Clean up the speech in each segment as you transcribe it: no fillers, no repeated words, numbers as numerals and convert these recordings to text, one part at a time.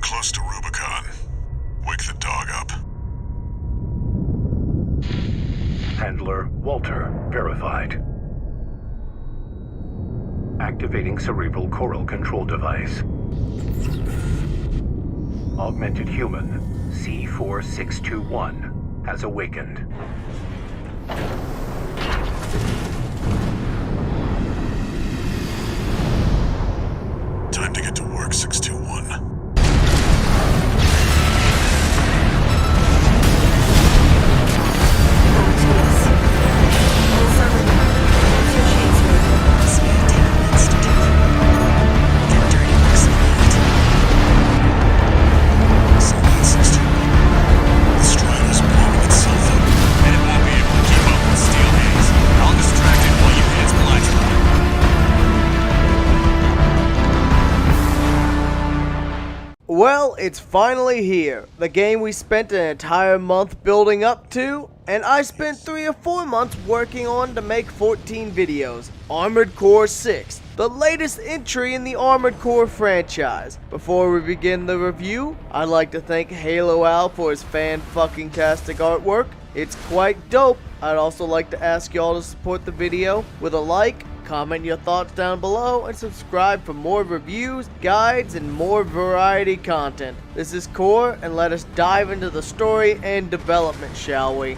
We're close to Rubicon. Wake the dog up. Handler Walter verified. Activating cerebral coral control device. Augmented human C4621 has awakened. Time to get to work, 621. Well, it's finally here. The game we spent an entire month building up to, and I spent 3 or 4 months working on to make 14 videos. Armored Core 6, the latest entry in the Armored Core franchise. Before we begin the review, I'd like to thank HaloOwl for his fan-fucking-tastic artwork. It's quite dope. I'd also like to ask y'all to support the video with a like, comment your thoughts down below, and subscribe for more reviews, guides, and more variety content. This is Core, and let us dive into the story and development, shall we?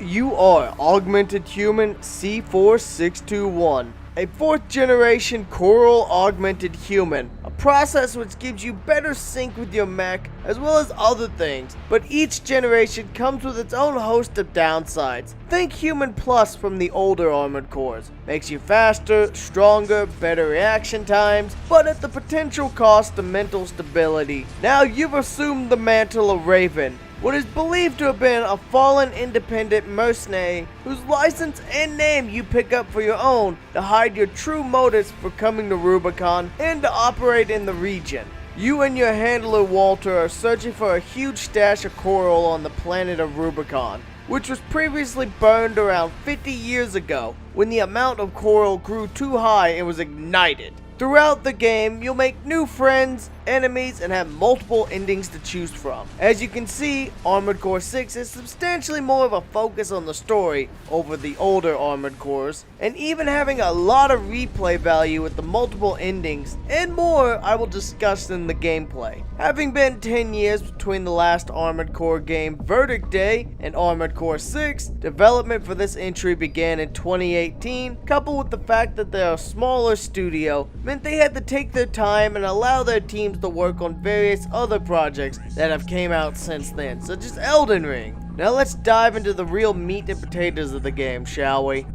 You are Augmented Human C4621, a 4th generation Coral Augmented Human, a process which gives you better sync with your mech as well as other things, but each generation comes with its own host of downsides. Think Human Plus from the older Armored Cores. Makes you faster, stronger, better reaction times, but at the potential cost of mental stability. Now you've assumed the mantle of Raven, what is believed to have been a fallen independent mercenary whose license and name you pick up for your own to hide your true motives for coming to Rubicon and to operate in the region. You and your handler Walter are searching for a huge stash of coral on the planet of Rubicon, which was previously burned around 50 years ago when the amount of coral grew too high and was ignited. Throughout the game, you'll make new friends, enemies, and have multiple endings to choose from. As you can see, Armored Core 6 is substantially more of a focus on the story over the older Armored Cores, and even having a lot of replay value with the multiple endings, and more I will discuss in the gameplay. Having been 10 years between the last Armored Core game Verdict Day and Armored Core 6, development for this entry began in 2018, coupled with the fact that they're a smaller studio, meant they had to take their time and allow their teams to work on various other projects that have came out since then, such as Elden Ring. Now let's dive into the real meat and potatoes of the game, shall we?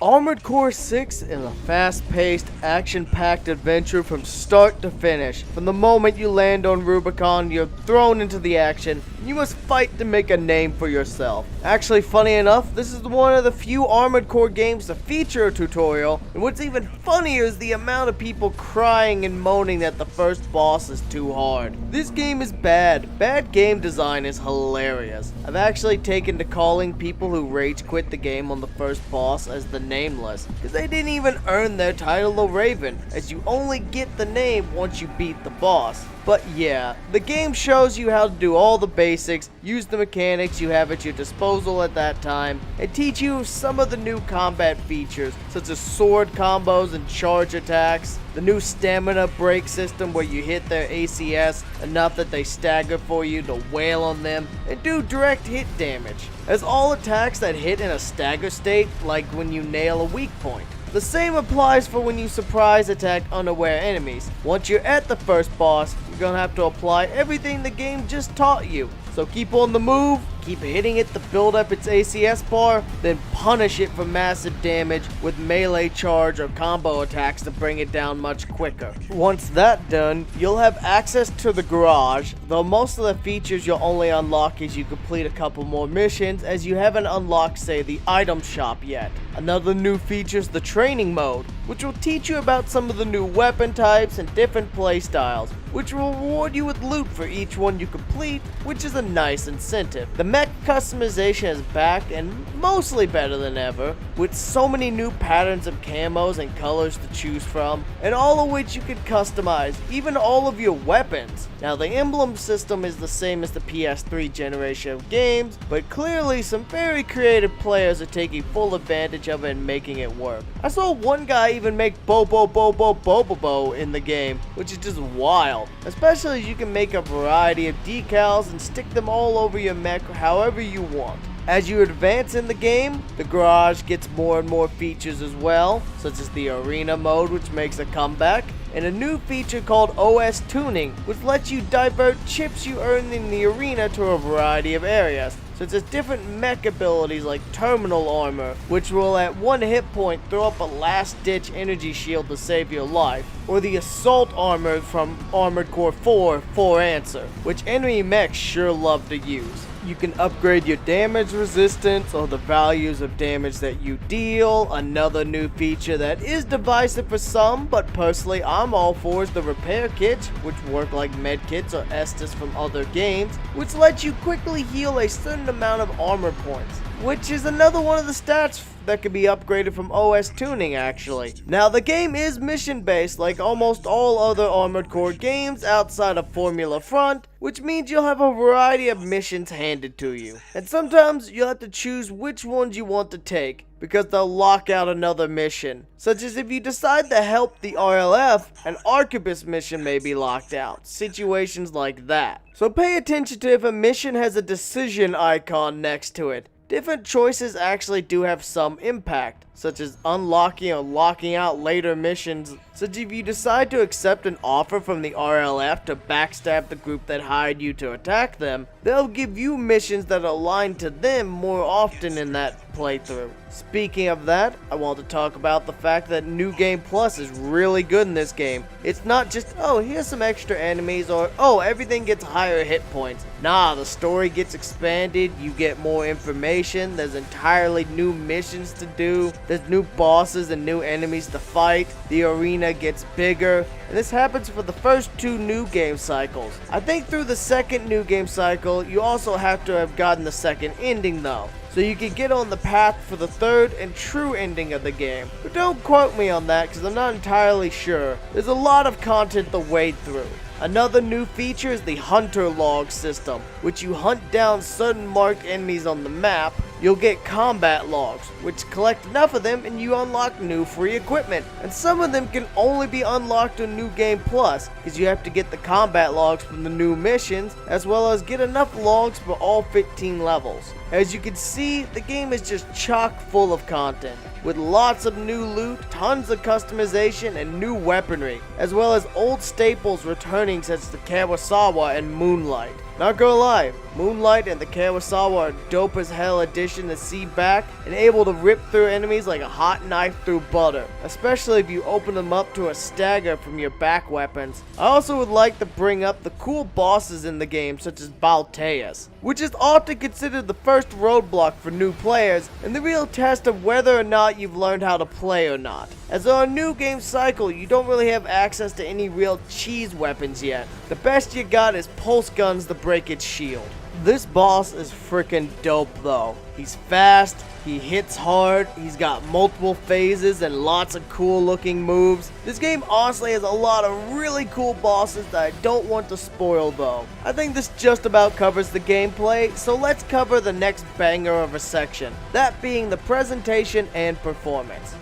Armored Core 6 is a fast-paced, action-packed adventure from start to finish. From the moment you land on Rubicon, you're thrown into the action, and you must fight to make a name for yourself. Actually, funny enough, this is one of the few Armored Core games to feature a tutorial, and what's even funnier is the amount of people crying and moaning that the first boss is too hard. This game is bad. Bad game design is hilarious. I've actually taken to calling people who rage quit the game on the first boss as the Nameless, because they didn't even earn their title of Raven, as you only get the name once you beat the boss. But yeah, the game shows you how to do all the basics, use the mechanics you have at your disposal at that time, and teach you some of the new combat features, such as sword combos and charge attacks, the new stamina break system where you hit their ACS enough that they stagger for you to wail on them, and do direct hit damage, as all attacks that hit in a stagger state, like when you nail a weak point. The same applies for when you surprise attack unaware enemies. Once you're at the first boss, you're gonna have to apply everything the game just taught you. So keep on the move, keep hitting it to build up its ACS bar, then punish it for massive damage with melee charge or combo attacks to bring it down much quicker. Once that's done, you'll have access to the garage, though most of the features you'll only unlock as you complete a couple more missions, as you haven't unlocked, say, the item shop yet. Another new feature is the training mode, which will teach you about some of the new weapon types and different playstyles, which will reward you with loot for each one you complete, which is a nice incentive. The mech customization is back and mostly better than ever, with so many new patterns of camos and colors to choose from, and all of which you can customize, even all of your weapons. Now the emblem system is the same as the PS3 generation of games, but clearly some very creative players are taking full advantage of it and making it work. I saw one guy even make Bobo in the game, which is just wild. Especially as you can make a variety of decals and stick them all over your mech however you want. As you advance in the game, the garage gets more and more features as well, such as the arena mode, which makes a comeback, and a new feature called OS tuning, which lets you divert chips you earn in the arena to a variety of areas, such as different mech abilities like terminal armor, which will at one hit point throw up a last ditch energy shield to save your life, or the assault armor from Armored Core 4 Answer, which enemy mechs sure love to use. You can upgrade your damage resistance or the values of damage that you deal. Another new feature that is divisive for some, but personally I'm all for, is the repair kits, which work like med kits or Estus from other games, which lets you quickly heal a certain amount of armor points, which is another one of the stats that can be upgraded from OS tuning actually. Now the game is mission based like almost all other Armored Core games outside of Formula Front, which means you'll have a variety of missions handed to you. And sometimes you'll have to choose which ones you want to take, because they'll lock out another mission. Such as if you decide to help the RLF, an Arquebus mission may be locked out. Situations like that. So pay attention to if a mission has a decision icon next to it. Different choices actually do have some impact, such as unlocking or locking out later missions, such if you decide to accept an offer from the RLF to backstab the group that hired you to attack them, they'll give you missions that align to them more often in that playthrough. Speaking of that, I want to talk about the fact that New Game Plus is really good in this game. It's not just, oh, here's some extra enemies, or, oh, everything gets higher hit points. Nah, the story gets expanded, you get more information, there's entirely new missions to do, there's new bosses and new enemies to fight, the arena gets bigger, and this happens for the first 2 new game cycles. I think through the second new game cycle, you also have to have gotten the second ending though, so you can get on the path for the third and true ending of the game. But don't quote me on that because I'm not entirely sure. There's a lot of content to wade through. Another new feature is the Hunter Log system, which you hunt down certain marked enemies on the map, you'll get combat logs, which collect enough of them and you unlock new free equipment. And some of them can only be unlocked on New Game Plus, because you have to get the combat logs from the new missions, as well as get enough logs for all 15 levels. As you can see, the game is just chock full of content, with lots of new loot, tons of customization, and new weaponry, as well as old staples returning such as the Kawasawa and Moonlight. Not gonna lie, Moonlight and the Kawasawa are dope as hell addition to see back and able to rip through enemies like a hot knife through butter, especially if you open them up to a stagger from your back weapons. I also would like to bring up the cool bosses in the game such as Balteus, which is often considered the first roadblock for new players and the real test of whether or not you've learned how to play or not. As on a new game cycle, you don't really have access to any real cheese weapons yet. The best you got is pulse guns to break its shield. This boss is freaking dope though. He's fast, he hits hard, he's got multiple phases and lots of cool looking moves. This game honestly has a lot of really cool bosses that I don't want to spoil though. I think this just about covers the gameplay, so let's cover the next banger of a section, that being the presentation and performance.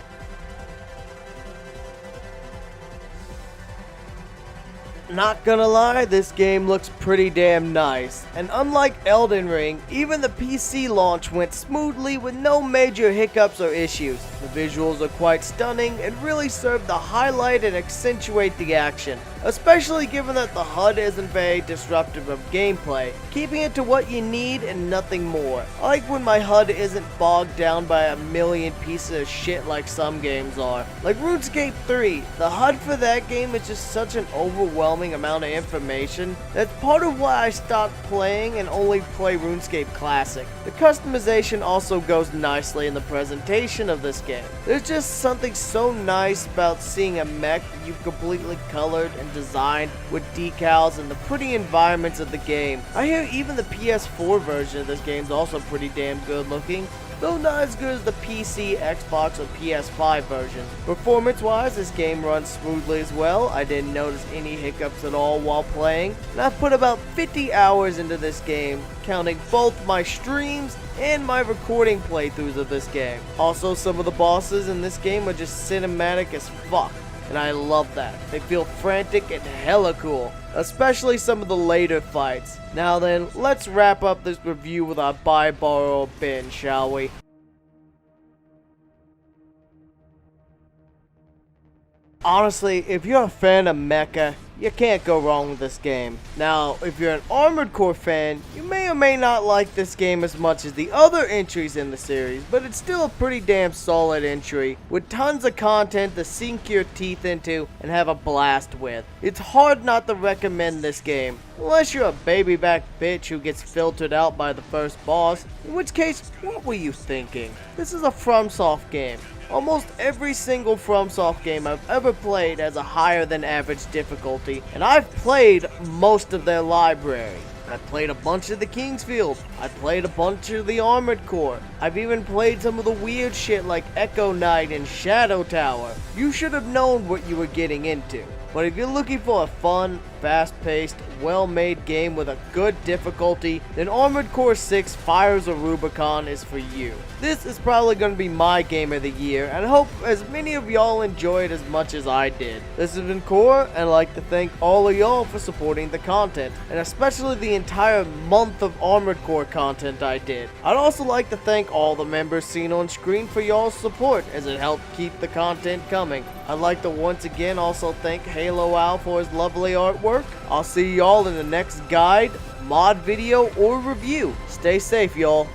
Not gonna lie, this game looks pretty damn nice, and unlike Elden Ring, even the PC launch went smoothly with no major hiccups or issues. The visuals are quite stunning and really serve to highlight and accentuate the action, especially given that the HUD isn't very disruptive of gameplay, keeping it to what you need and nothing more. I like when my HUD isn't bogged down by a million pieces of shit like some games are. Like RuneScape 3, the HUD for that game is just such an overwhelming amount of information. That's part of why I stopped playing and only play RuneScape Classic. The customization also goes nicely in the presentation of this game. There's just something so nice about seeing a mech that you've completely colored and designed with decals and the pretty environments of the game. I hear even the PS4 version of this game is also pretty damn good looking, though not as good as the PC, Xbox, or PS5 version. Performance-wise, this game runs smoothly as well. I didn't notice any hiccups at all while playing, and I've put about 50 hours into this game, counting both my streams and my recording playthroughs of this game. Also, some of the bosses in this game are just cinematic as fuck, and I love that. They feel frantic and hella cool, especially some of the later fights. Now then, let's wrap up this review with our buy, borrow, or bin, shall we? Honestly, if you're a fan of mecha, you can't go wrong with this game. Now, if you're an Armored Core fan, you may or may not like this game as much as the other entries in the series, but it's still a pretty damn solid entry, with tons of content to sink your teeth into and have a blast with. It's hard not to recommend this game, unless you're a baby-back bitch who gets filtered out by the first boss, in which case, what were you thinking? This is a FromSoft game. Almost every single FromSoft game I've ever played has a higher than average difficulty, and I've played most of their library. I played a bunch of the Kingsfield. I played a bunch of the Armored Core. I've even played some of the weird shit like Echo Knight and Shadow Tower. You should have known what you were getting into. But if you're looking for a fun, fast-paced, well-made game with a good difficulty, then Armored Core 6 Fires of Rubicon is for you. This is probably going to be my game of the year, and I hope as many of y'all enjoy it as much as I did. This has been Core, and I'd like to thank all of y'all for supporting the content, and especially the entire month of Armored Core content I did. I'd also like to thank all the members seen on screen for y'all's support, as it helped keep the content coming. I'd like to once again also thank HaloOwl for his lovely artwork. I'll see y'all in the next guide, mod video, or review. Stay safe, y'all.